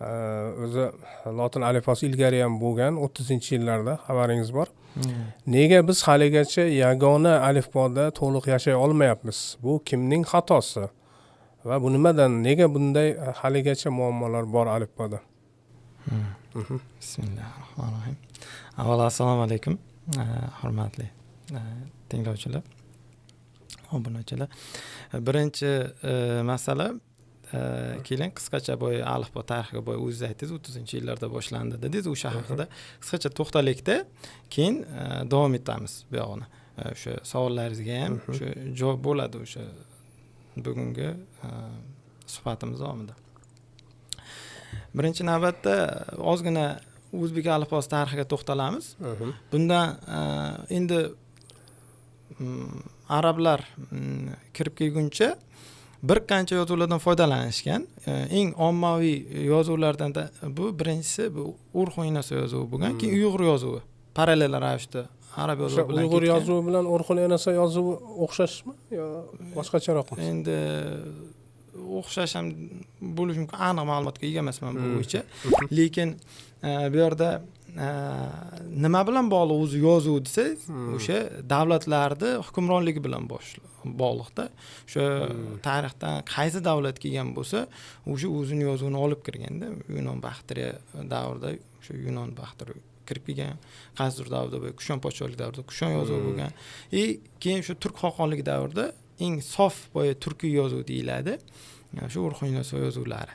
O'zi lotin alifbosi ilgari ham bo'lgan 30-yillarda xabaringiz bor. Nega biz haligacha yagona alifboda to'liq yashay olmayapmiz? Bu kimning xatosi? Va bu nimadan, nega bunday haligacha muammolar bor alifboda? Bismillahirrohmanirrohim. Avvalo assalomu alaykum, hurmatli tinglovchilar, obunachilar. Birinchi masala, keling qisqacha bo'yi alifbo tarixiga bo'yi o'zingiz aytdingiz, 30-yillarda boshlandi dedingiz. O'sha haqida qisqacha to'xtalikda, keyin davom etamiz bu yog'ini. O'sha savollaringizga ham o'sha javob bo'ladi o'sha bugungi suhbatimiz davomida. Birinchi navbatda ozgina o'zbek alifbosi tarixiga to'xtalamiz. Bundan endi arablar kirib kelguncha bir qancha yozuvlardan foydalanishgan. Eng ommaviy yozuvlardan bu birinchisi bu Urxu-Inasa yozuvi bo'lgan, keyin Uyg'ur yozuvi parallel ravishda arab yozuvi bilan Uyg'ur yozuvi bilan Urxu-Inasa yozuvi o'xshashmi yo boshqacharoqmi? Endi o'xshash ham bo'lishi mumkin, aniq ma'lumotga ega emasman bu bo'yicha. Lekin bu yerda nima bilan bog'liq o'zi yozuv desangiz, o'sha davlatlarning hukmronligi bilan bog'liqda. O'sha tarixdan qaysi davlat kelgan bo'lsa, o'sha o'zining yozuvini olib kirganda, Yunon Baxtriya davrida o'sha Yunon Baxtriya kirib kelgan, qaysidir davrda bu Kushon podshohlik davrida Kushon yozuvi bo'lgan. Keyin shu Turk xoqonligi davrida eng sof boya turkiy yozuv deyiladi. Shu Urxu-Inasa yozuvlari.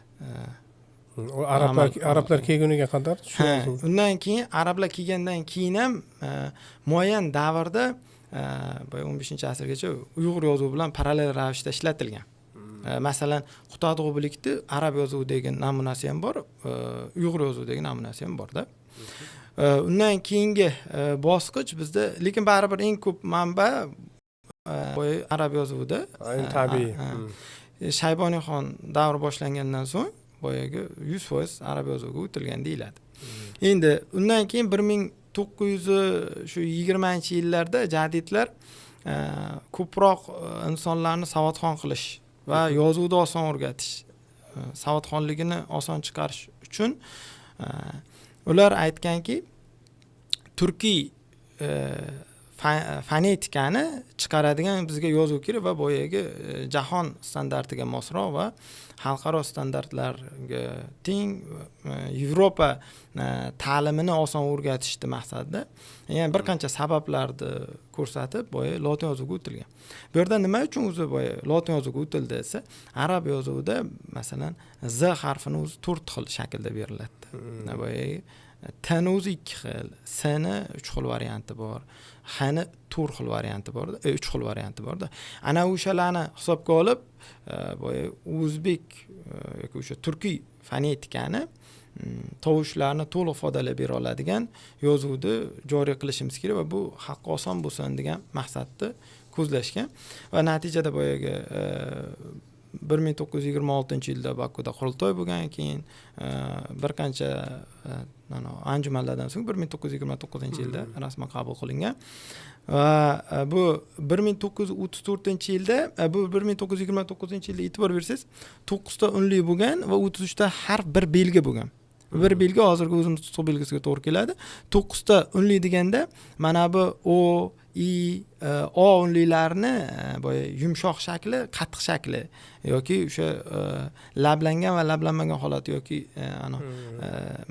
Arablar kelguniga qadar shu yozuv. Undan keyin arablar kelgandan keyin ham muayyan davrda 15-asrgacha Uyg'ur yozuvi bilan parallel ravishda ishlatilgan. Masalan, Qutadg'ublikni arab yozuvidagi namunasi ham bor, Uyg'ur yozuvidagi namunasi ham borda. Undan keyingi bosqich bizda, lekin baribir eng ko'p manba arab yozuvida. Tabiiy. Shayboniyxon davri boshlangandan so'ng boyagi 100% arab yozuviga o'tilgan deyiladi. Endi undan keyin 1920-yillarda jadidlar ko'proq insonlarni savodxon qilish va yozuvni oson o'rgatish, savodxonligini oson chiqarish uchun ular aytganki, turkiy fonetikani chiqaradigan bizga yozuv kerak va boyagi jahon standartiga mosroq va xalqaro standartlarga teng Yevropa ta'limini oson o'rgatishni maqsadida, ya'ni bir qancha sabablarni ko'rsatib, lotin yozuviga o'tilgan. Bu yerda nima uchun o'zi lotin yozuviga o'tildi desa, arab yozuvida masalan z harfini o'zi 4 xil shaklda beriladi. T'ni o'zi 2 xil, s'ni 3 xil varianti bor, h'ni 4 xil varianti bor, 3 xil varianti borda. Ana o'shalarni hisobga olib, o'zbek yoki o'sha turkiy fonetikani tovushlarni to'liq ifodalab bera oladigan yozuvni joriy qilishimiz kerak va bu xalqqa oson bo'lsin degan maqsadni ko'zlashgan. Va natijada 1926-yilda Bakuda qurultoy bo'lgan, keyin bir qancha anjumanlardan so'ng 1929-yilda rasman qabul qilingan. Va bu 1934-yilda, bu 1929-yilda e'tibor bersangiz 9 ta unli bo'lgan va 33 ta harf bir belgi bo'lgan. Bir belgi hozirgi o'zimiz nutq belgisiga to'g'ri keladi. 9 ta unli deganda mana bu o, i, o unlilarini yumshoq shakli, qattiq shakli yoki o'sha lablangan va lablanmagan holati yoki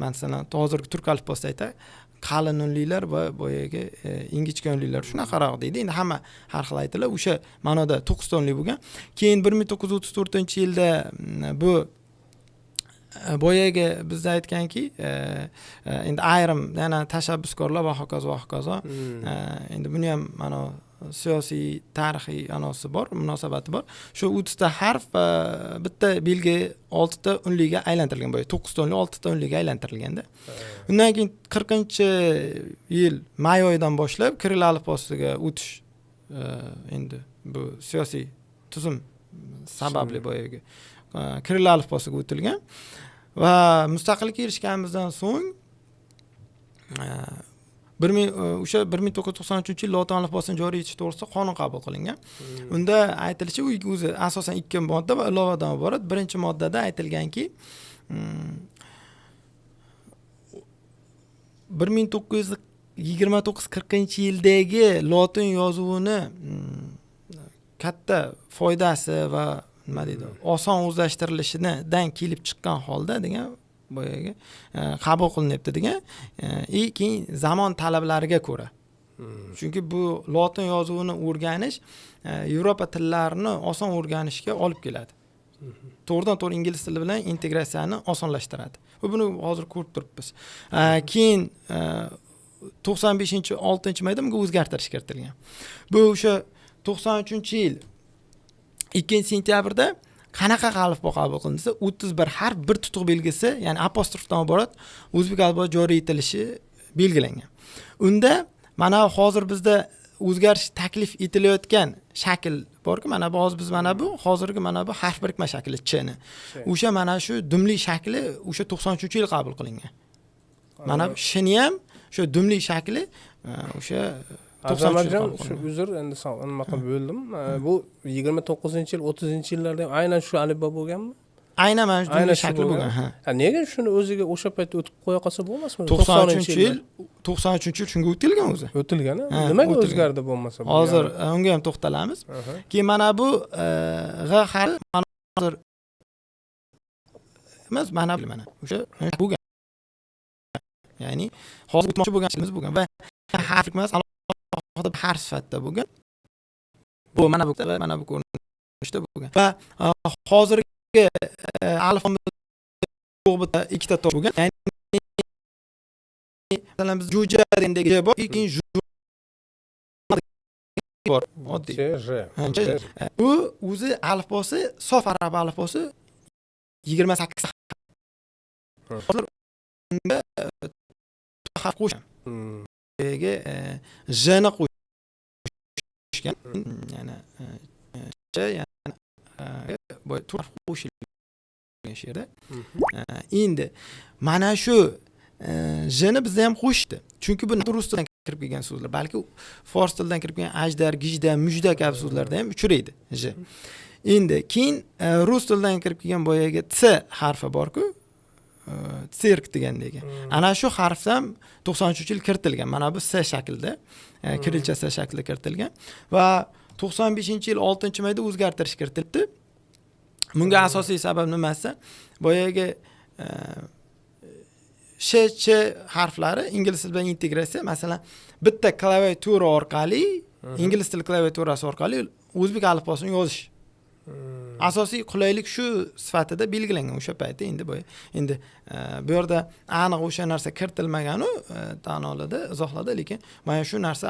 masalan hozirgi turk alifbosida aytadi, qalin unlilar va boyagi ingichka unlilar shunaqaroq deydi. Endi hamma har xil aytiladi. O'sha ma'noda 9 ta unli bo'lgan. Keyin 1934-yilda bu boyagi bizda aytganki, endi ayrim yana tashabbuskorlar va hokazo endi buni ham mana siyosiy, tarixiy anosi bor, munosabati bor. Shu 30 ta harf va bitta belgi 6 ta unliga aylantirilgan, 9 ta unli 6 ta unliga aylantirilganda. Undan keyin 40-yil may oyidan boshlab Kirill alifbosiga o'tish endi bu siyosiy tuzum sababli boyagi Kirill alifbosiga o'tilgan va mustaqillikka erishganimizdan so'ng o'sha 1993-yil lotin alifbosini joriy etish to'g'risida qonun qabul qilingan. Unda aytilishicha, o'zi asosan 2 modda va ilovadan iborat. Birinchi moddada aytilganki, 1929-40-yildagi lotin yozuvini katta foydasi va nima deydi, oson o'zlashtirilishidan kelib chiqqan holda degan boyagi qabul qilinyapti degan, keyin zamon talablariga ko'ra. Chunki bu lotin yozuvini o'rganish Yevropa tillarini oson o'rganishga olib keladi. To'g'ridan-to'g'ri ingliz tili bilan integratsiyani osonlashtiradi. Va buni hozir ko'rib turibmiz. Keyin 95-6-mayda bunga o'zgartirish kiritilgan. Bu o'sha 93-yil 2-sentyabrda qanaqa alifbo qabul qilinsa, 31 harf, bir tutuq belgisi, ya'ni apostrofdan iborat o'zbek alifbosi joriy etilishi belgilangan. Unda mana hozir bizda o'zgarish taklif etilayotgan shakl borki, mana bu hozir biz mana bu hozirgi mana bu harf birikma shakli chni. O'sha mana shu dumli shakli o'sha 93-yil qabul qilingan. Mana bu shni ham shu dumli shakli o'sha Azamatjon, shu uzr, endi nima qilib bo'ldim. Bu 29-yil, 30-yillarda ham aynan shu alifbo bo'lganmi? Aynan mana shu dumli shakli bo'lgan. Nega shuni o'ziga o'sha paytda o'tib qo'ya qolsa bo'lmasmi? 93-yil shunga o'tilgan o'zi. O'tilgan. Nimaga o'zgardi bo'lmasa? Hozir unga ham to'xtalamiz. Keyin mana bu g'a harfi hozir emas, mana o'sha bo'lgan. Ya'ni hozir o'tmoqchi bo'lgan ishimiz bo'lgan va harf emas, harf sifatida bo'lgan. Bu mana bu ko'rinishda bo'lgan. Va hozirgi alifbomiz bitta ikkita to'p bo'lgan. Ya'ni masalan biz jo'ja degandagi bor, keyin bor, oddiy. Bu o'zi alifbosi, sof arab alifbosi 28 hozir unga harf qo'shgan. Jni qo'shgan, ya'ni bu harf qo'shilgan she'rda. Endi mana shu jni bizda ham qo'shdi. Chunki bu rus tilidan kirib kelgan so'zlar, balki fors tilidan kirib kelgan ajdar, gijda, mujda kabi so'zlarda ham uchraydi j. Endi keyin rus tilidan kirib kelgan boyagi t harfi bor-ku, tsirk degandagi. Ana shu harfdan 93-yil kiritilgan. Mana bu s shaklda, kirilcha s shaklida kiritilgan va 95-yil 6-mayda o'zgartirish kiritildi. Bunga asosiy sabab nimasi? Boyagi sh harflari ingliz tili bilan integratsiya, masalan, bitta klaviatura orqali, ingliz tili klaviaturasi orqali o'zbek alifbosini yozish. Asosiy qulaylik shu sifatida belgilangan o'sha paytda. Endi bu yerda aniq o'sha narsa kiritilmagan-u, tan oladi, izohladi, lekin mana shu narsa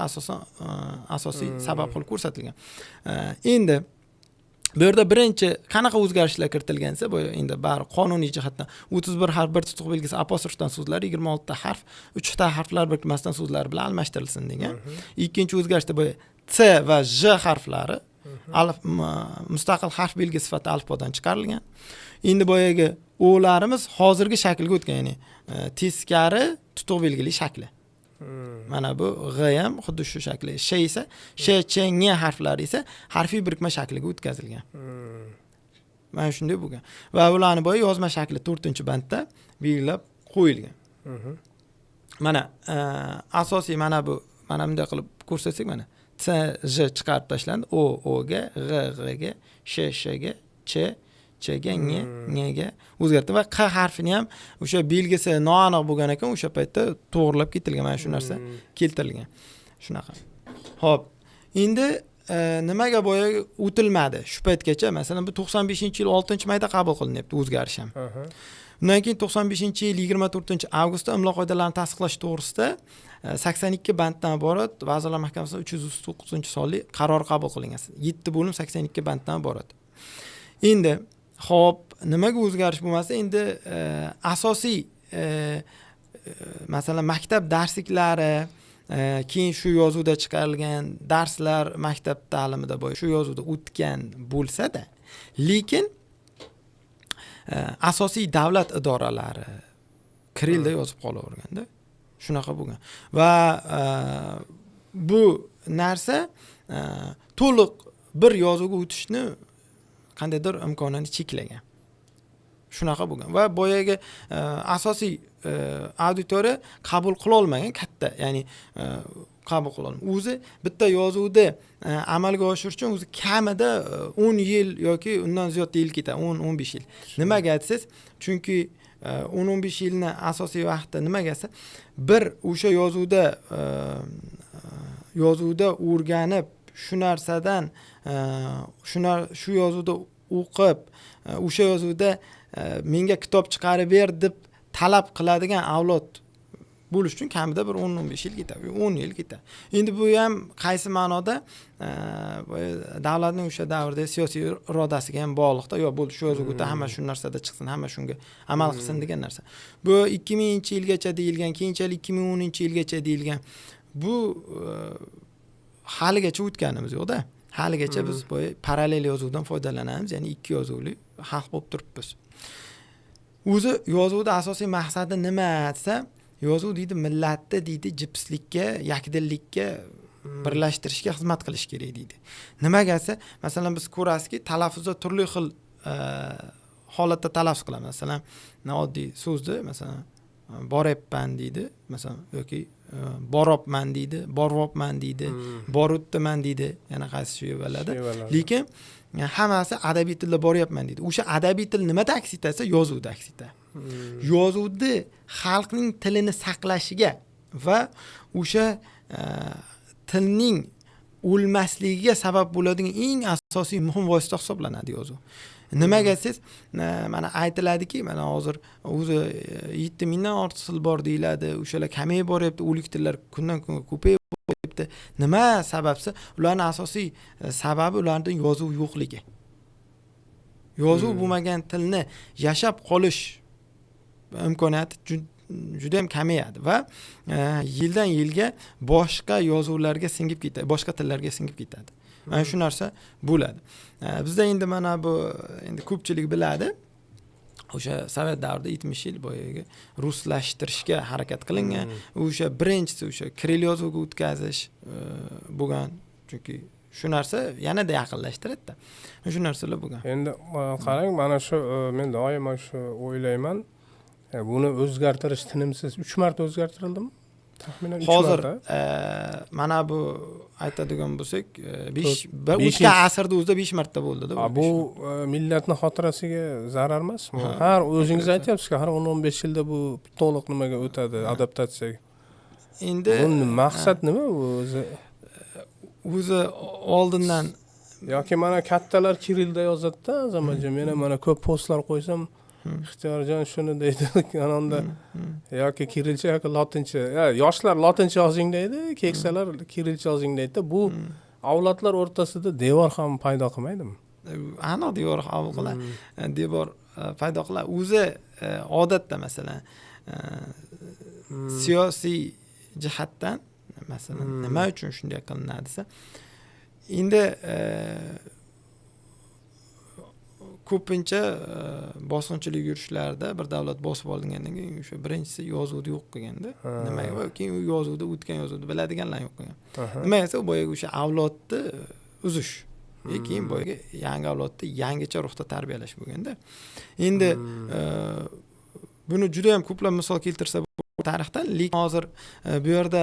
asosiy sabab qilib ko'rsatilgan. Endi bu yerda birinchi qanaqa o'zgarishlar kiritilgansa, bu endi bari qonuniy jihatdan 31 harf, bir tutuq belgisi apostrofdan so'zlar, 26 ta harf, 3 ta harflar birikmasidan so'zlar bilan almashtirilsin degan. Ikkinchi o'zgarishda bu c va j harflari mustaqil harf belgisi sifatida alifbodan chiqarilgan. Endi boyagi o'larimiz hozirgi shaklga o'tgan, ya'ni teskari tutuq belgili shakli. Mana bu g ham xuddi shu shakli. Sh esa sh, ch, ng harflari esa harfiy birikma shakliga o'tkazilgan. Mana shunday bo'lgan. Va ularni boya yozma shakli 4-bandda belgilab qo'yilgan. Mana asosiy mana bunday qilib ko'rsatsak, mana c, j chiqarib tashlandi, o ga, g ga, sh ga, ch ga, ng ga o'zgardi va q harfini ham o'sha belgisi noaniq bo'lgan ekan, o'sha paytda to'g'rilab ketilgan. Mana shu narsa keltirilgan. Shunaqa. Xo'p, endi nimaga boya o'tilmadi shu paytgacha? Masalan, bu 95-yil 6-mayda qabul qilinyapti o'zgarish ham. Undan keyin 95-yil 24-avgustda imlo qoidalarini tasdiqlash to'g'risida 82 banddan iborat Vazirlar Mahkamasining 309-sonli qarori qabul qilingan. 7 bo'lim 82 banddan iborat. Endi xo'p, nimaga o'zgarish bo'lmasa, endi asosiy masalan maktab darsliklari, keyin shu yozuvda chiqarilgan darslar maktab ta'limida shu yozuvda o'tgan bo'lsa-da, lekin asosiy davlat idoralari kirilda yozib qolaverganda, shunaqa bo'lgan. Va bu narsa to'liq bir yozuvga o'tishni qandaydir imkonini cheklagan. Shunaqa bo'lgan. Va boyaga asosiy auditoriya qabul qila olmagan katta, ya'ni qabul qila olmagan. O'zi bitta yozuvni amalga oshirish uchun o'zi kamida 10 yil yoki undan ziyod yil ketadi, 10-15 yil. Nimaga desangiz, chunki 10-15 yilni asosiy vaqti nimaga desa, bir o'sha yozuvda o'rganib, shu narsadan shu yozuvda o'qib, o'sha yozuvda menga kitob chiqarib ber deb talab qiladigan avlod bo'lish uchun kamida bir 10-15 yil ketadi, 10 yil ketadi. Endi bu ham qaysi ma'noda davlatning o'sha davrdagi siyosiy irodasiga ham bog'liqda, yo bo'ldi shu yozuvda hamma shu narsada chiqsin, hamma shunga amal qilsin degan narsa. Bu 2000-yilgacha deyilgan, keyinchalik 2010-yilgacha deyilgan. Bu haligacha o'tganimiz yo'qda. Haligacha biz parallel yozuvdan foydalanamiz, ya'ni ikki yozuvli xalq bo'lib turibmiz. O'zi yozuvda asosiy maqsadi nima desa, yozuv deydi millatni deydi jipslikka, yakdillikka birlashtirishga xizmat qilish kerak deydi. Nimaga desa, masalan biz ko'rasizki, talaffuzda turli xil holatda talaffuz qilamiz. Masalan, oddiy so'zni, masalan, boryapman deydi, masalan, yoki boropman deydi, boryapman deydi, borutdiman deydi, yana qaysi shu bo'ladi. Lekin hammasi adabiy tilda boryapman deydi. O'sha adabiy til nimada aks etsa, yozuvda aks etadi. Yozuvni xalqning tilini saqlashiga va o'sha tilning o'lmasligiga sabab bo'ladigan eng asosiy muhim vosita hisoblanadi yozuv. Nimaga siz mana aytiladiki, mana hozir o'zi 7000 dan ortiq til bor deyiladi, o'shalar kamayib boryapti, o'lik tillar kundan kunga ko'payib boryapti. Nima sababsi? Ularning asosiy sababi ularning yozuv yo'qligi. Yozuv bo'lmagan tilni yashab qolish imkoniyati juda ham kamayadi va yildan yilga boshqa yozuvlarga singib ketadi, boshqa tillarga singib ketadi. Mana shu narsa bo'ladi. Bizda endi mana bu endi ko'pchilik biladi. O'sha Sovet davrida 70 yil boyagi ruslashtirishga harakat qilingan. O'sha birinchisi o'sha kiril yozuviga o'tkazish bo'lgan. Chunki shu narsa yanada yaqinlashtiradi-da. Shu narsalar bo'lgan. Endi qarang, mana shu men doim shu o'ylayman. Buni o'zgartirish tinimsiz 3 marta o'zgartirildimi? Taxminan 3 hozir marta. Mana bu aytadigan bo'lsak, 5 asrda o'zida 5 marta bo'ldi-da. Bu millatning xotirasiga zarar emasmi? Har o'zingiz aytyapsiz-ku, har 10-15 yilda bu to'liq nimaga o'tadi, adaptatsiyaga. Endi buni maqsad nima bu o'zi? O'zi oldindan yoki mana kattalar kirilda yozadi-da, Azamatjon, men ham mana ko'p postlar qo'ysam, Ixtiyorjon shuni deydi, kanonda yoki kirilcha yoki lotincha. Yoshlar lotincha yozing deydi, keksalar kirilcha yozing deydi. Bu avlodlar o'rtasida devor ham paydo qilmaydimi? Aniq devor qabul qiladi. Devor paydo qiladi. O'zi odatda masalan siyosiy jihatdan masalan nima uchun shunday qilinadi desa, endi ko'pincha bosqinchilik yurishlarda bir davlat bosib olgandan keyin o'sha birinchisi yozuvni yo'q qilganda, nimaga? Keyin u yozuvda o'tgan yozuvni biladiganlar yo'q qilgan. Nima esa boyaga o'sha avlodni uzish. Keyin boyaga yangi avlodni yangicha ruhda tarbiyalash bo'lganda. Endi buni juda ham ko'plab misol keltirsa tarixdan, lekin hozir bu yerda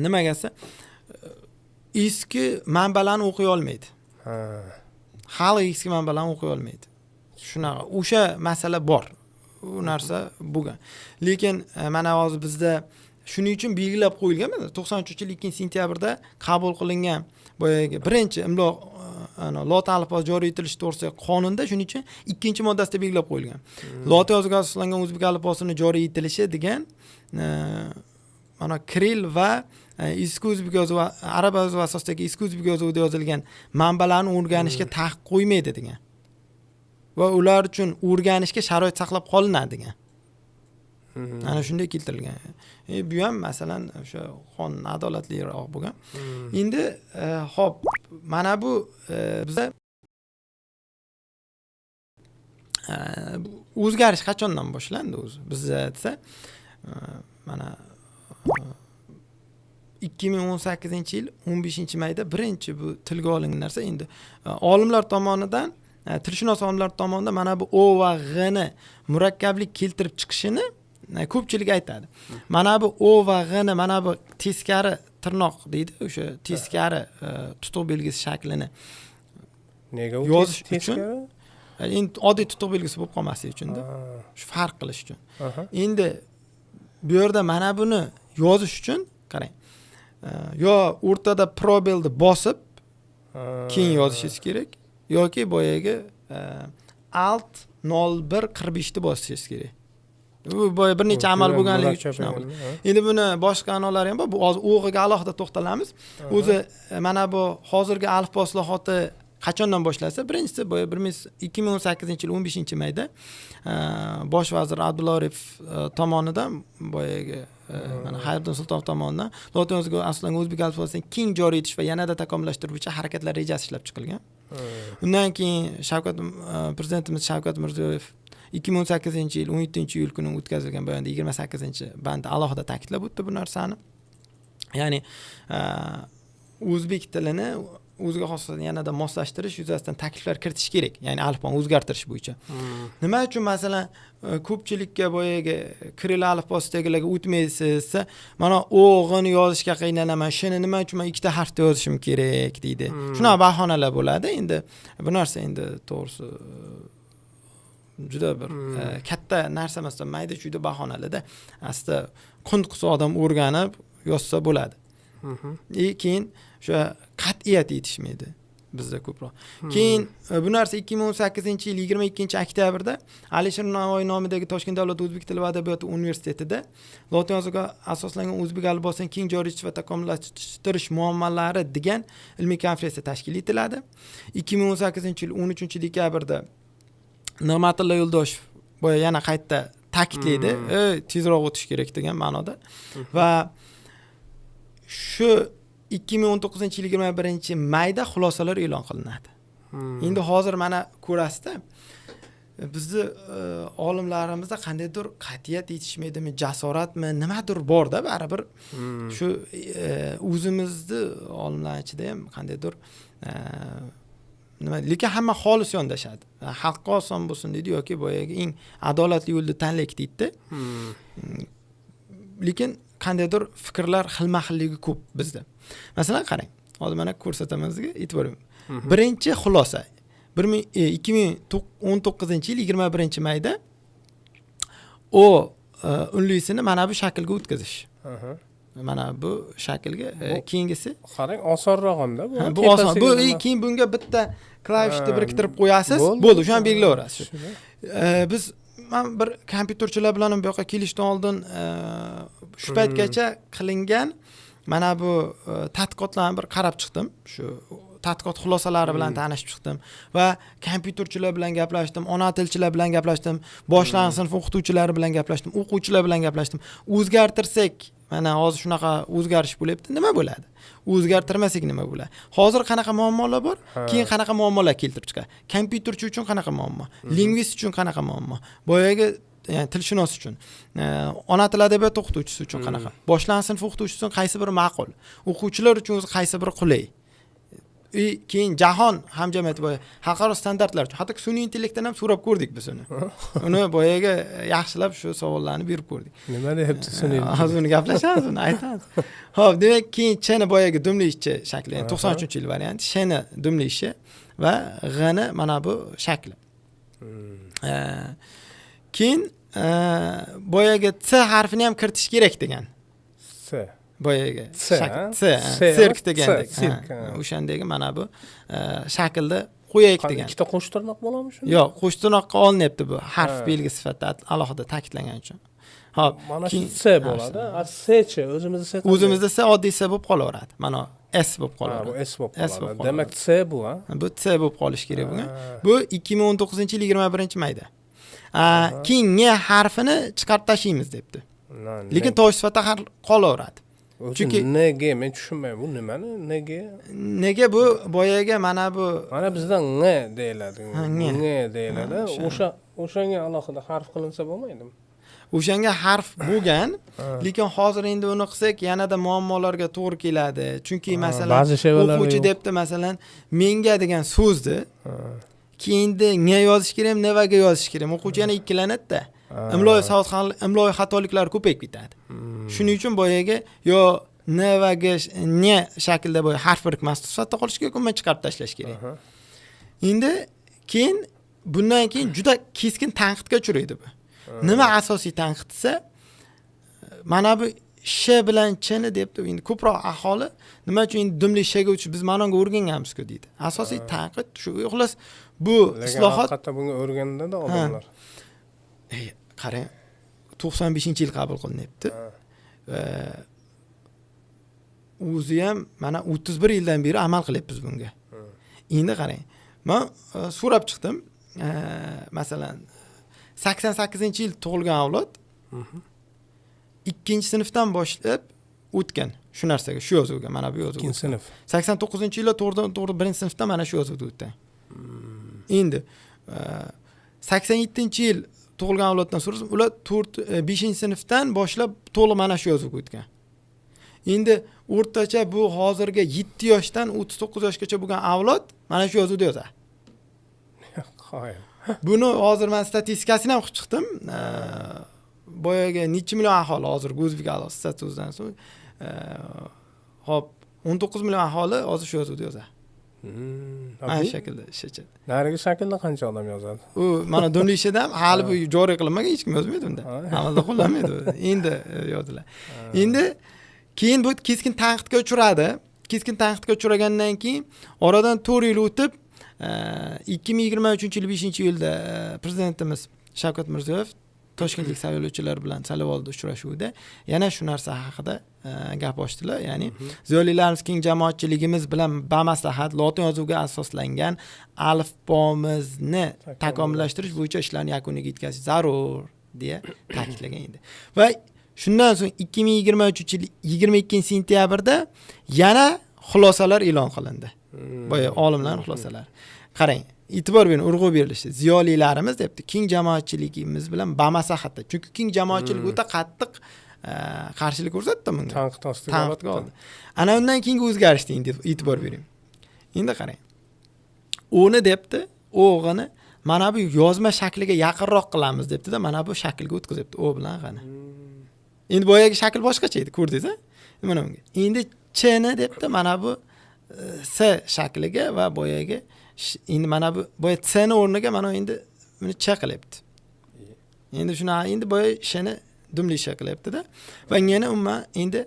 nimaga desa, eski manbalarni o'qiy olmaydi. Xalq eski manbalarni o'qiy olmaydi. Shunaqa o'sha masala bor. U narsa bo'lgan. Lekin mana hozir bizda shuning uchun belgilab qo'yilgan, 93-yil 2-sentyabrda qabul qilingan boyagi birinchi imlo lotin alifbosi joriy etilishi to'g'risidagi qonunda shuning uchun 2-moddasida belgilab qo'yilgan. Lotin yozuviga asoslangan o'zbek alifbosining joriy etilishi degan mana kiril va eski o'zbek yozuvi, arab yozuvi asosidagi eski o'zbek yozuvida yozilgan manbalarni o'rganishga taqiq qo'ymaydi degan. Va ular uchun o'rganishga sharoit saqlab qolinadi degan. Ana shunday keltirilgan. Bu ham masalan o'sha qonun adolatliroq bo'lgan. Endi xo'p, mana bu bizda o'zgarish qachondan boshlandi o'zi? Bizda desa mana 2018-yil 15-mayda birinchi bu tilga olingan narsa endi olimlar tomonidan, tilshunos olimlar tomonidan mana bu o va g ni murakkablik keltirib chiqishini ko'pchilik aytadi. Mana bu o va g'ni mana bu teskari tirnoq deydi, o'sha teskari tutuq belgisi shaklini Nega u yozish uchun teskari? endi oddiy tutuq belgisi bo'lib qolmasligi uchunda, shu farq qilish uchun. Aha. Endi bu yerda mana buni yozish uchun qarang. Yo o'rtada probelni bosib keyin yozishingiz kerak yoki boyagi alt 0145 ni bosishingiz kerak. Bu boya bir necha amal bo'lganligi uchun. Endi buni boshqa anolari ham bor. Bu hozir o'g'iga alohida to'xtalamiz. O'zi mana bu hozirgi alifbo islohoti qachondan boshlasa, birinchisi boya 2018-yil 15-mayda bosh vazir Abdulla Aripov tomonidan boyagi mana Hayriddin Sultonov tomonidan lotin yozuviga asoslangan o'zbek alifbosini keng joriy etish va yanada takomillashtirish bo'yicha harakatlar rejasi ishlab chiqilgan. Undan keyin prezidentimiz Shavkat Mirziyoyev 2018-yil 17-iyul kuni o'tkazilgan bayonda 28-band alohida ta'kidlab o'tdi bu narsani. Ya'ni o'zbek tilini o'ziga xoslikni yanada moslashtirish yuzasidan takliflar kiritish kerak. Ya'ni alifboni o'zgartirish bo'yicha. Nima uchun masalan ko'pchilikka boyaga kiril alifbosidagilarga o'tmaysiz, mana o'g'ini yozishga qiynalaman, shuni nima uchun men ikkita harfda yozishim kerak deydi. Shunaqa bahonalar bo'ladi. Endi bu narsa endi to'g'risi juda bir katta narsa emas, mayda-chuyda bahonalarda aslida qunt-qusi odam o'rganib yozsa bo'ladi. Keyin o'sha qat'iyat yetishmaydi bizda ko'proq. Keyin bu narsa 2018-yil 22-oktyabrda Alisher Navoiy nomidagi Toshkent davlat o'zbek tili va adabiyoti universitetida lotin yozuviga asoslangan o'zbek alifbosini keng joriy etish va takomillashtirish muammolari degan ilmiy konferensiya tashkil etiladi. 2018-yil 13-dekabrda Nig'matilla Yo'ldoshev boya yana qayta ta'kidlaydi, tezroq o'tish kerak degan ma'noda. Va shu 2019-yil 21-mayda xulosalar e'lon qilinadi. Endi hozir mana ko'rasizda, bizni olimlarimizda qandaydir qat'iyat yetishmaydimi, jasoratmi, nimadir bor-da, baribir shu o'zimizni olimlar ichida ham qandaydir lekin hamma xolis yondashadi. Xalqqa oson bo'lsin deydi yoki boyagi eng adolatli yo'lni tanlaylik deydi. Lekin qandaydir fikrlar xilma-xilligi ko'p bizda. Masalan qarang, hozir mana ko'rsataman sizga, e'tibor bering. Birinchi xulosa 2019-yil 21-mayda o unlisini mana bu shaklga o'tkazish. Mana bu shaklga keyingisi qarang osonroq hamda bu. Bu oson. Bu keyin bunga bitta klavishni biriktirib qo'yasiz, bo'ldi, shuni belgilayverasiz. Biz men bir kompyuterchilar bilan bu yoqqa kelishdan oldin shu paytgacha qilingan mana bu tadqiqotlarni bir qarab chiqdim. Shu tadqiqot xulosalari bilan tanishib chiqdim va kompyuterchilar bilan gaplashdim, ona tilchilar bilan gaplashdim, boshlang'ich sinf o'qituvchilari bilan gaplashdim, o'quvchilar bilan gaplashdim. O'zgartirsak, mana hozir shunaqa o'zgarish bo'lyapti, nima bo'ladi? O'zgartirmasak nima bo'ladi? Hozir qanaqa muammolar bor? Keyin qanaqa muammolar keltirib chiqadi? Kompyuterchi uchun qanaqa muammo? Lingvist uchun qanaqa muammo? Boyagi ya'ni tilshunos uchun, ona til adabiyot o'qituvchisi uchun qanaqa? Boshlang'ich sinf o'qituvchisi uchun qaysi biri ma'qul? O'quvchilar uchun o'zi qaysi biri qulay? Keyin jahon hamjamiyati boya xalqaro standartlar uchun, hatto sun'iy intellektdan ham so'rab ko'rdik biz uni. Uni boyaga yaxshilab shu savollarni berib ko'rdik. Nima deyapti sun'iy? Hozir uni gaplashamiz, uni aytamiz. Xo'p, demak, keyin chni boyaga dumlishi shakli, ya'ni 93-yil varianti, shni dumlishi va g'ni mana bu shakli. Keyin boyaga c harfini ham kiritish kerak degan. C. Boyaga shakl sirk degandek. O'shandagi mana bu shaklda qo'yaylik degan. Ikkita qo'sh tirnoq bo'ladimi shunda? Yo'q, qo'sh tirnoqqa olinyapti bu harf belgi sifatida alohida ta'kidlangani uchun. Hop, mana shu C bo'ladi. C-chi o'zimizda C oddiy C bo'lib qolaveradi. Mana S bo'lib qoladi. Bu S bo'lib qoladi. Demak C bu, ha? Bu C bo'lib qolish kerak bunga. Bu 2019-yil 21-mayda. Keyin N harfini chiqarib tashlaymiz debdi. Lekin tosh sifatida har qolaveradi. Chunki nega men tushunmayman, bu nimani? Nega bu boyaga mana bu bizda ng deyiladi. Ng deyiladi. O'shanga alohida harf qilinsa bo'lmaydimi? O'shanga harf bo'lgan, lekin hozir endi uni qilsak yanada muammolarga to'g'ri keladi. Chunki masalan o'quvchi debdi masalan menga degan so'zni keyin ng yozish kerak, nevaga yozish kerak. O'quvchi yana ikkilanadi-da. imloviy xatoliklari ko'payib ketadi. Shuning uchun boyaga yo n va g n shaklda boya harf birikmasi sifatida qolishi kerak, uni chiqarib tashlash kerak. Endi keyin bundan keyin juda keskin tanqidga uchraydi bu. Nima asosiy tanqid desa, mana bu sh bilan chni debdi. Endi ko'proq aholi nima uchun endi dumli shga o'tib biz mana unga o'rganganmiz-ku deydi. Asosiy tanqid shu. Xullas bu islohot haqiqatda bunga o'rganda odamlar. Qarang, 95-yil qabul qilinyapti. O'zi ham mana 31 yildan beri amal qilyapmiz bunga. Endi qarang, men so'rab chiqdim. Masalan, 88-yil tug'ilgan avlod 2-sinfdan boshlab o'tgan shu narsaga, shu yozuvga, mana bu yozuvga. 2-sinf. 89-yilda to'g'ri 1-sinfdan mana shu yozuvga o'tgan. Endi 87-yil tug'ilgan avloddan so'rasam, ular 5-sinfdan boshlab to'liq mana shu yozuvga o'tgan. Endi o'rtacha bu hozirga 7 yoshdan 39 yoshgacha bo'lgan avlod mana shu yozuvda yozadi. Qo'y. Buni hozir men statistikasini ham qilib chiqdim. Boyaga necha million aholi hozir o'zbek statusdan so'ng hop 19 million aholi hozir shu yozuvda yozadi. Mana shaklda ishachadi. Narigi shaklda qancha odam yozadi? U mana dumlishida ham hali bu joriy qilinmagan, hech kim yozmaydi unda. Amalda qo'llanmaydi. Endi yozdilar. Endi keyin bu keskin tanqidga uchradi. Keskin tanqidga uchragandan keyin oradan 4 yil o'tib 2023-yil 5-yilda prezidentimiz Shavkat Mirziyoyev toshkentlik saylovchilar bilan saylovoldi uchrashuvida yana shu narsa haqida gap ochdilar. Ya'ni ziyolilarimiz keng jamoatchiligimiz bilan bamaslahat lotin yozuviga asoslangan alifbomizni takomillashtirish bo'yicha ishlarni yakuniga yetkazish zarur deya ta'kidlagan edi. Va shundan so'ng 2023-yil 22-sentyabrda yana xulosalar e'lon qilindi. Boya olimlarning xulosalari. Qarang, e'tibor bering, urg'u berilishdi. Ziyolilarimiz debdi, keng jamoatchiligimiz bilan bamaslahatda. Chunki keng jamoatchilik o'ta qattiq qarshilik ko'rsatdi bunga. Tanqid ostiga oldi. Ana undan keyingi o'zgarishdi, endi e'tibor bering. Endi qarang. Uni debdi, o'g'ini mana bu yozma shakliga yaqinroq qilamiz debdi-da, mana bu shaklga o'tkazibdi, o bilan qani. Endi boyagi shakl boshqacha edi, ko'rdingiz-a? Mana bunga. Endi chni debdi, mana bu s shakliga va boyagi endi mana bu boya tsni o'rniga mana endi buni ch qilyapti. Endi shuni endi boya shni dumli qilyapti-da. Va yana umuman endi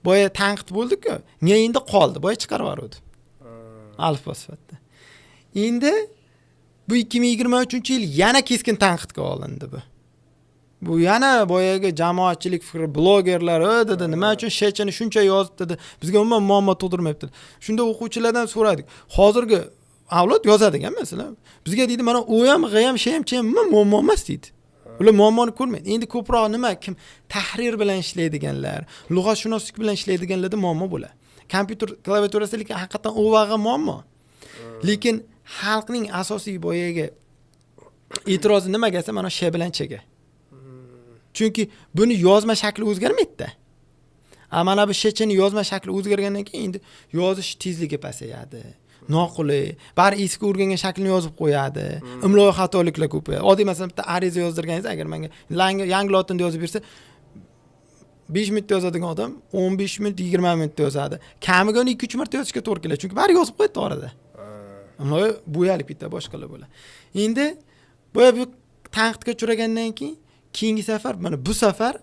boya tanqid bo'ldi-ku, nega endi qoldi, boya chiqarib yubordi. Alifbo sifatida. Endi bu 2023-yil yana keskin tanqidga olindi bu. Bu yana boyaga jamoatchilik fikri, blogerlar dedi, nima uchun shechini shuncha yozdi dedi. Bizga umuman muammo tug'dirmayapti. Shunda o'quvchilardan so'radik. Hozirgi avlod yozadigan masalan. Bizga deydi, mana u ham, g'i ham, shay ham, chay ham muammo emas deydi. Ular muammoni ko'rmaydi. Endi ko'proq nima, kim tahrir bilan ishlaydiganlar, lug'atshunoslik bilan ishlaydiganlarda muammo bo'ladi. Kompyuter klaviaturasida haqiqatan u vaqtga muammo. Lekin xalqning asosiy boyaga e'tirozi nimaga desa, mana shay bilan chega. Chunki buni yozma shakli o'zgarmaydi-da. Mana bu shechini yozma shakli o'zgargandan keyin endi yozish tezligi pasayadi. Noqulay, bari eski o'rgangan shaklni yozib qo'yadi. Imloviy xatoliklar ko'payadi. Oddiy masalan bitta ariza yozdirganingiz, agar menga yangi lotinda yozib bersa 5 minutda yozadigan odam 15 minut, 20 minutda yozadi. Kamiga uni 2-3 marta yozishga to'g'ri keladi, chunki bari yozib qo'yadi orada. Imloviy bo'yalib bitta boshqalar bo'ladi. Endi bu tanqidga uchragandan keyin keyingi safar, mana bu safar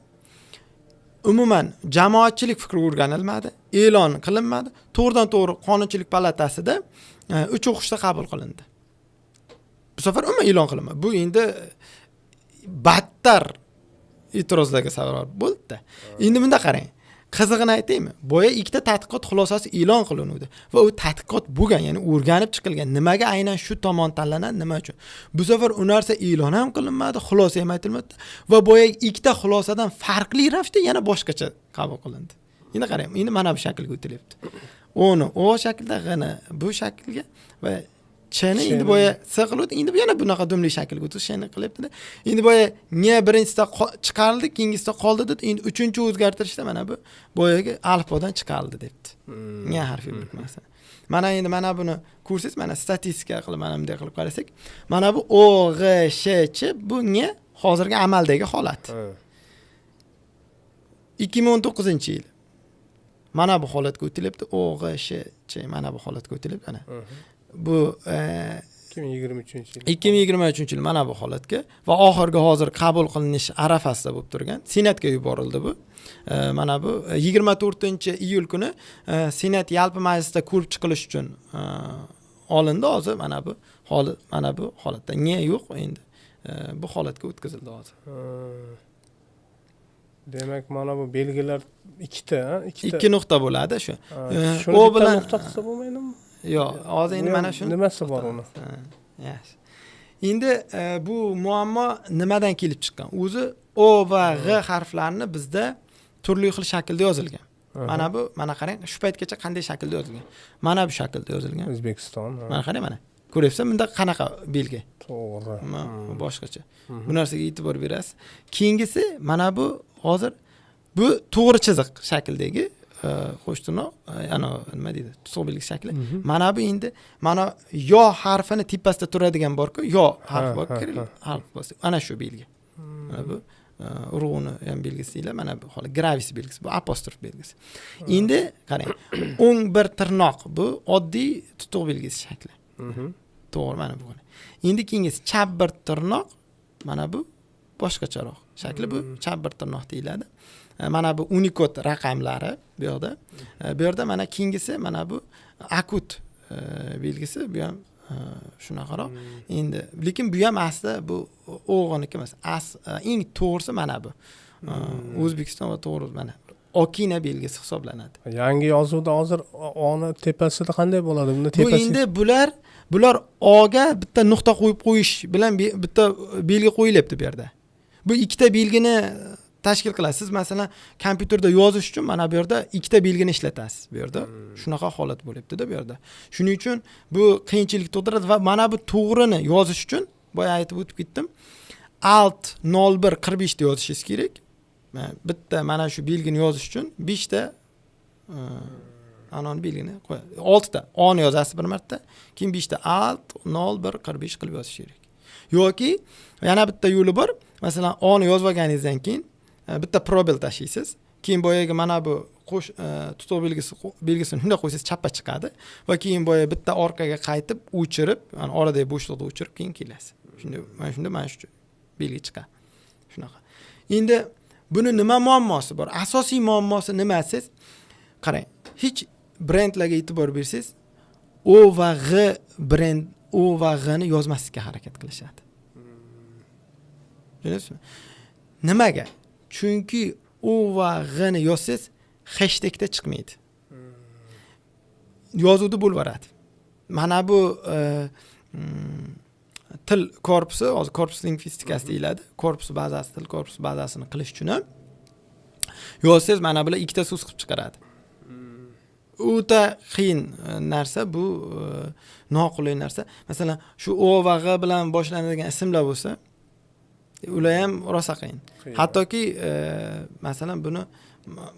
umuman jamoatchilik fikri o'rganilmadi, e'lon qilinmadi. To'g'ridan-to'g'ri Qonunchilik palatasida 3 o'qishda qabul qilindi. Bu safar umuman e'lon qilinmadi. Bu endi battar e'tirozlarga sabab bo'ldi-da. Endi bunda qarang. Qizig'ini aytaymi? Boya ikkita tadqiqot xulosasi e'lon qilinadi va u tadqiqot bo'lgan, ya'ni o'rganib chiqilgan. Nimaga aynan shu tomon tanlanadi, nima uchun? Bu safar u narsa e'lon ham qilinmadi, xulosa ham aytilmadi va boya ikkita xulosadan farqli ravishda yana boshqacha qabul qilindi. Endi qarang, endi mana bu shaklga o'tilyapti. Uni o shaklda, g'ini bu shaklga va chni endi boya siqiladi, endi yana bunaqa dumli shaklga o'tishini qilyapti-da. Endi boya ne birinchisida chiqarildi, keyingisida qoldi deb, endi uchinchi o'zgartirishda mana bu boyaga alifbodan chiqarildi debdi. Ne harfi birikmasi. Mana endi mana buni ko'rsangiz, mana statistika qilib mana bunday qilib qarasak, mana bu o, g, sh, ch bu ne hozirgi amaldagi holat. Ha. 2019-yil. Mana bu holatga o'tilyapti. OGSH mana bu holatga o'tilyapti ana. Bu 2023-yil. 2023-yil mana bu holatga va oxirgi hozir qabul qilinish arafasida bo'lib turgan. Senatga yuborildi bu. Mana bu 24-iyul kuni Senat yalpi majlisida ko'rib chiqilish uchun olindi. Hozir mana bu holatda niya yo'q endi. Bu holatga o'tkazildi hozir. Demak, mana bu belgilar ikkita. Ikki nuqta bo'ladi shu. Shuni bitta nuqta qilsa bo'lmaydimi? Yo'q, hozir endi mana shu nimasi bor uni? Yaxshi. Endi bu muammo nimadan kelib chiqqan? O'zi O va G harflarini bizda turli xil shaklda yozilgan. Mana qarang, shu paytgacha qanday shaklda yozilgan? Mana bu shaklda yozilgan. O'zbekiston. Mana qarang mana. Ko'ryapsan, bunda qanaqa belgi? To'g'ri. Boshqacha. Bu narsaga e'tibor berasiz. Keyingisi mana bu hozir bu to'g'ri chiziq shakldagi qo'sh tirnoq, nima deydi? Tutuq belgisi shakli. Mana bu endi mana yo harfini tepasida turadigan bor-ku, yo harf bor, harf bor. Ana shu belgi. Mana bu urug'ini ham belgisiyle mana bu holat gravis belgisi, bu apostrof belgisi. Endi qarang, o'ng bir tirnoq bu oddiy tutuq belgisi shakli. To'g'ri, mana bu. Endi keyingisi chap bir tirnoq, mana bu boshqacharoq shakli, bu chap bir tirnoq deyiladi. Mana bu unikod raqamlari bu yoqda. Bu yerda mana keyingisi mana bu akut belgisi, bu ham shunaqaroq. Endi lekin bu ham asli bu o'g'iniki emas. Eng to'g'risi mana bu. O'zbekiston va to'g'ri mana okina belgisi hisoblanadi. Yangi yozuvda hozir o'ni tepasida qanday bo'ladi? Buni Bu endi bular O'ga bitta nuqta qo'yib qo'yish bilan bitta belgi qo'yilyapti bu yerda. Bu ikkita belgini tashkil qilasiz. Siz masalan kompyuterda yozish uchun mana bu yerda ikkita belgini ishlatasiz bu yerda. Shunaqa holat bo'lyapti-da bu yerda. Shuning uchun bu qiyinchilik tug'diradi va mana bu to'g'rini yozish uchun boya aytib o'tib ketdim. Alt 01 45 da yozishingiz kerak. Bitta mana shu belgini yozish uchun 5 ta anon belgini qo'y. 6 ta o'ni yozasiz bir marta, keyin 5 ta alt 01 45 qilib yozish kerak. Yoki yana bitta yo'li bor. Masalan, o'ni yozib olganingizdan keyin bitta probel tashlaysiz. Keyin boyaga mana bu qo'sh tutuq belgisini shunday qo'ysangiz chappa chiqadi va keyin boya bitta orqaga qaytib o'chirib, yani oradagi bo'shliqni o'chirib keyin kelasiz. Mana shu belgi chiqadi. Shunaqa. Endi buni nima muammosi bor? Asosiy muammosi nima siz? Qarang, hech brendlarga e'tibor bersangiz, O va G brend O va G ni yozmaslikka harakat qilishadi. Tushunasizmi? Nimaga? Chunki O va G ni yozsangiz hashtagda chiqmaydi. Yozuvda bo'lib mana bu til korpusi, hozir korpus lingvistikasi deyiladi. Korpus bazasi, til korpus bazasini qilish uchun ham yozsangiz mana bular ikkita so'z qilib chiqaradi. O'ta qiyin narsa bu, noqulay narsa. Masalan, shu O va G bilan boshlanadigan ismlar bo'lsa, ular ham rosa qiyin. Hattoki masalan buni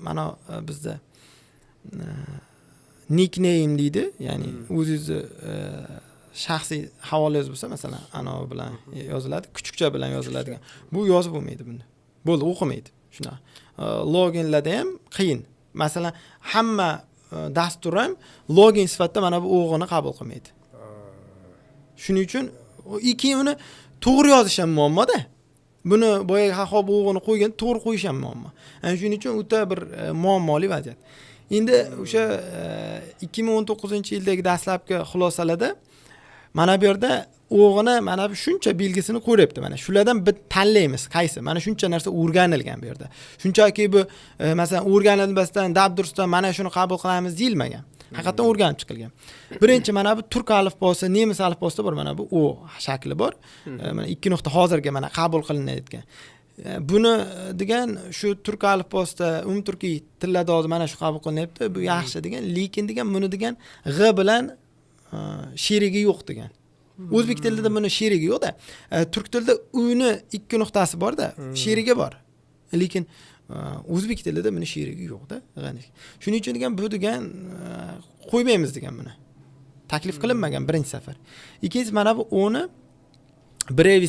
mana bizda nickname deydi, ya'ni o'zingizni shaxsiy havolangiz bo'lsa, masalan, ana bilan yoziladi, kuchukcha bilan yoziladigan. Bu yozib bo'lmaydi bunda. Bo'ldi, o'qimaydi. Shunaqa. Loginlarda ham qiyin. Masalan, hamma dastur ham login sifatida mana bu o'g'ini qabul qilmaydi. Shuning uchun keyin uni to'g'ri yozish ham muammoda. Buni boyaga haqqob o'g'ini qo'ygan, to'g'ri qo'yish ham muammo. Shuning uchun o'ta bir muammoli vaziyat. Endi o'sha 2019-yildagi dastlabki xulosalarda mana bu yerda o'g'ini mana bu shuncha belgisini qo'yibdi. Mana shulardan bir tanlaymiz qaysi. Mana shuncha narsa o'rganilgan bu yerda. Shunchaki bu masalan o'rganilmasdan dabdurustdan mana shuni qabul qilamiz deyilmagan. Haqiqatan o'rganib chiqilgan. Birinchi mana bu turk alifbosi, nemis alifbosida bor, mana bu O shakli bor. Mana ikki nuqta hozirga mana qabul qilinayotgan. Buni degan shu turk alifbosida turkiy tillarda hozir mana shu qabul qilinyapti. Bu yaxshi degan, lekin degan buni degan G bilan sherigi yo'q degan. O'zbek tilida buni sherigi yo'q-da. Turk tilida U'ni ikki nuqtasi bor-da, sherigi bor. Lekin o'zbek tilida buni sherigi yo'q-da. Shuning uchun degan bu degan qo'ymaymiz degan buni. Taklif qilinmagan birinchi safar. Ikkinchisi mana bu O'ni brevis